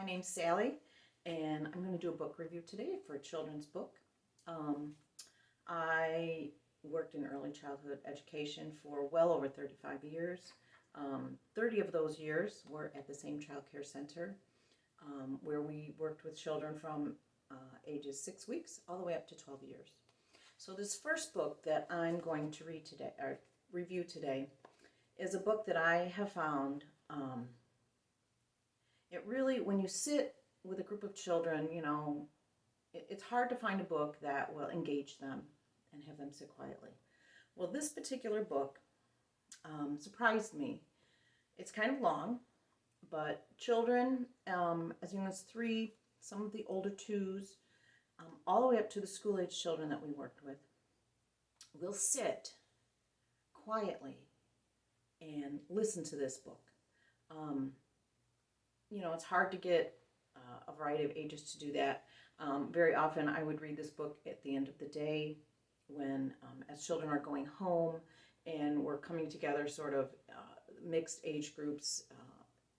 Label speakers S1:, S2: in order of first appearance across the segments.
S1: name's Sally, and I'm going to do a book review today for a children's book. I worked in early childhood education for well over 35 years. 30 of those years were at the same child care center, where we worked with children from ages 6 weeks all the way up to 12 years. So this first book that I'm going to read today, or review today, is a book that I have found. It really, when you sit with a group of children, it's hard to find a book that will engage them and have them sit quietly. Well, this particular book surprised me. It's kind of long, but children as young as 3, some of the older 2s, all the way up to the school-age children that we worked with, will sit quietly and listen to this book. It's hard to get a variety of ages to do that. Very often I would read this book at the end of the day when, as children are going home and we're coming together, sort of mixed age groups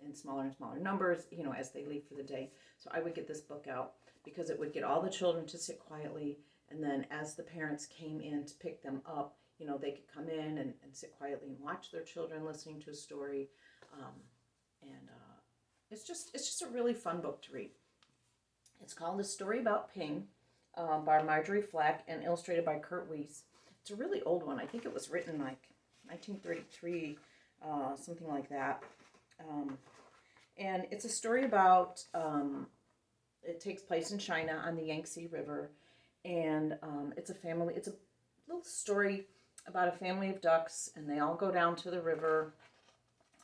S1: in smaller and smaller numbers, as they leave for the day. So I would get this book out because it would get all the children to sit quietly, and then as the parents came in to pick them up, they could come in and sit quietly and watch their children listening to a story. It's just a really fun book to read. It's called The Story About Ping by Marjorie Flack and illustrated by Wiese. It's a really old one. I think it was written like 1933, something like that. And it's a story about, it takes place in China on the Yangtze River. And it's a little story about a family of ducks, and they all go down to the river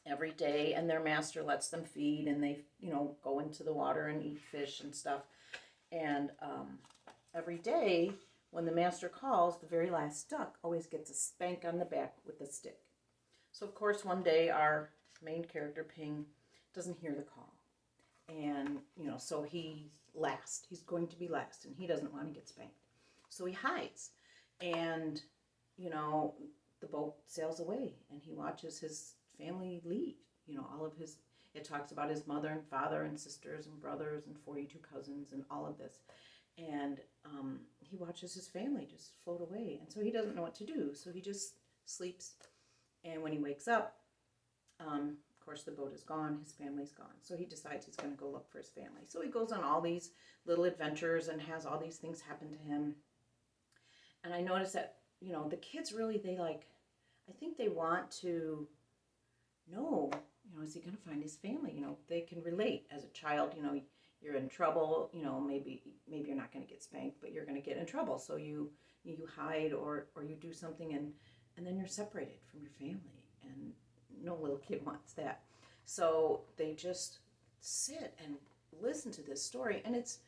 S1: every day, and their master lets them feed, and they go into the water and eat fish and stuff. And every day when the master calls, the very last duck always gets a spank on the back with a stick. So of course one day our main character Ping doesn't hear the call, and so he's going to be last, and he doesn't want to get spanked, so he hides. And the boat sails away, and he watches his family leave. It talks about his mother and father and sisters and brothers and 42 cousins and all of this. And he watches his family just float away. And so he doesn't know what to do. So he just sleeps. And when he wakes up, of course, the boat is gone. His family's gone. So he decides he's going to go look for his family. So he goes on all these little adventures and has all these things happen to him. And I noticed that, the kids really, I think they want to know, is he going to find his family? They can relate as a child. You're in trouble. Maybe you're not going to get spanked, but you're going to get in trouble. So you hide or you do something, and then you're separated from your family, and no little kid wants that. So they just sit and listen to this story, and it's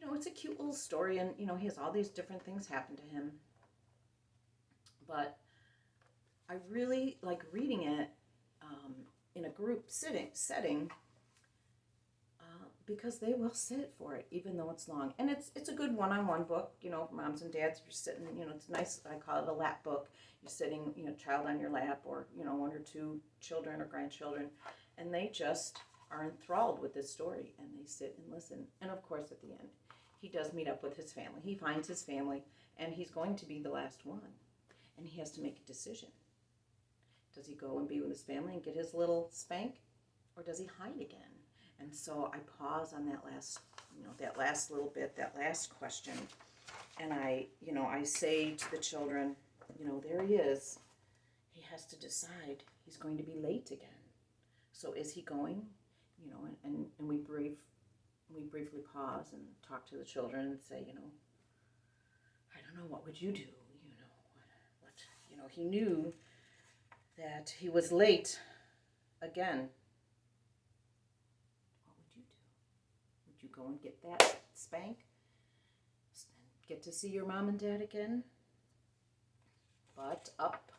S1: a cute little story, and he has all these different things happen to him. But I really like reading it in a group setting because they will sit for it, even though it's long. And it's a good one-on-one book, moms and dads, if you're sitting, it's nice. I call it a lap book. You're sitting, child on your lap, or, 1 or 2 children or grandchildren, and they just are enthralled with this story, and they sit and listen. And of course, at the end, he does meet up with his family. He finds his family, and he's going to be the last one, and he has to make a decision. Does he go and be with his family and get his little spank, or does he hide again? And so I pause on that last little bit, that last question, and I say to the children, there he is. He has to decide. He's going to be late again. So is he going? And we briefly pause and talk to the children and say, I don't know, what would you do? He knew that he was late again. What would you do? Would you go and get that spank? Get to see your mom and dad again? But up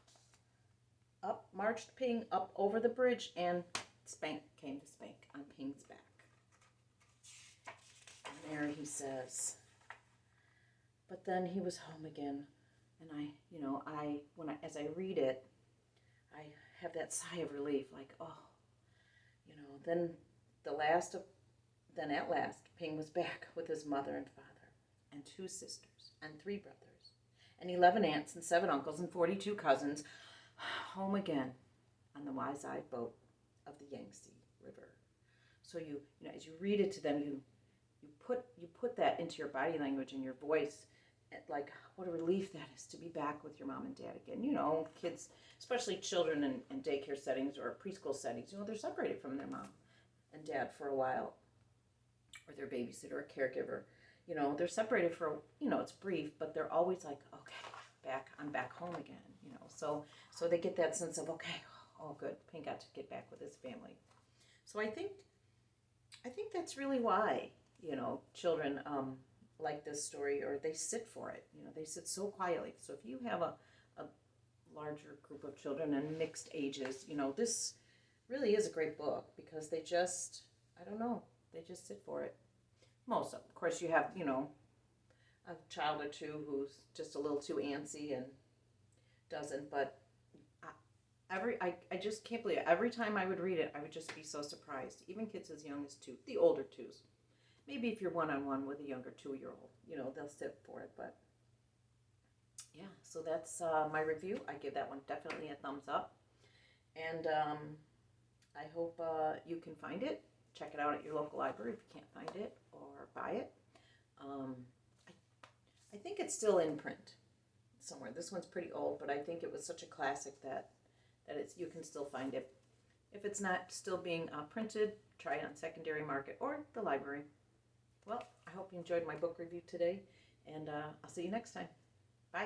S1: marched Ping, up over the bridge, and spank came to spank on Ping's back. And there he says, but then he was home again. And as I read it, I have that sigh of relief, like, then the last of Then at last, Ping was back with his mother and father, and 2 sisters, and 3 brothers, and 11 aunts, and 7 uncles, and 42 cousins, home again on the wise-eyed boat of the Yangtze River. So as you read it to them, you put that into your body language and your voice, like what a relief that is to be back with your mom and dad again. Kids, especially children in daycare settings or preschool settings, they're separated from their mom and dad for a while, or their babysitter or caregiver. They're separated for, it's brief, but they're always like, okay, I'm back home again. So they get that sense of, okay, oh good, Pink got to get back with his family. So I think that's really why, children like this story, or they sit for it. They sit so quietly. So if you have a larger group of children and mixed ages, this really is a great book, because they just, I don't know, they just sit for it. Most of course, you have, a child or two who's just a little too antsy and doesn't, but I just can't believe it. Every time I would read it, I would just be so surprised. Even kids as young as 2, the older 2s. Maybe if you're one-on-one with a younger 2-year-old, they'll sit for it. But yeah, so that's my review. I give that one definitely a thumbs up. And I hope you can find it. Check it out at your local library if you can't find it, or buy it. I think it's still in print somewhere. This one's pretty old, but I think it was such a classic that you can still find it. If it's not still being printed, try it on secondary market or the library. Well, I hope you enjoyed my book review today, and I'll see you next time.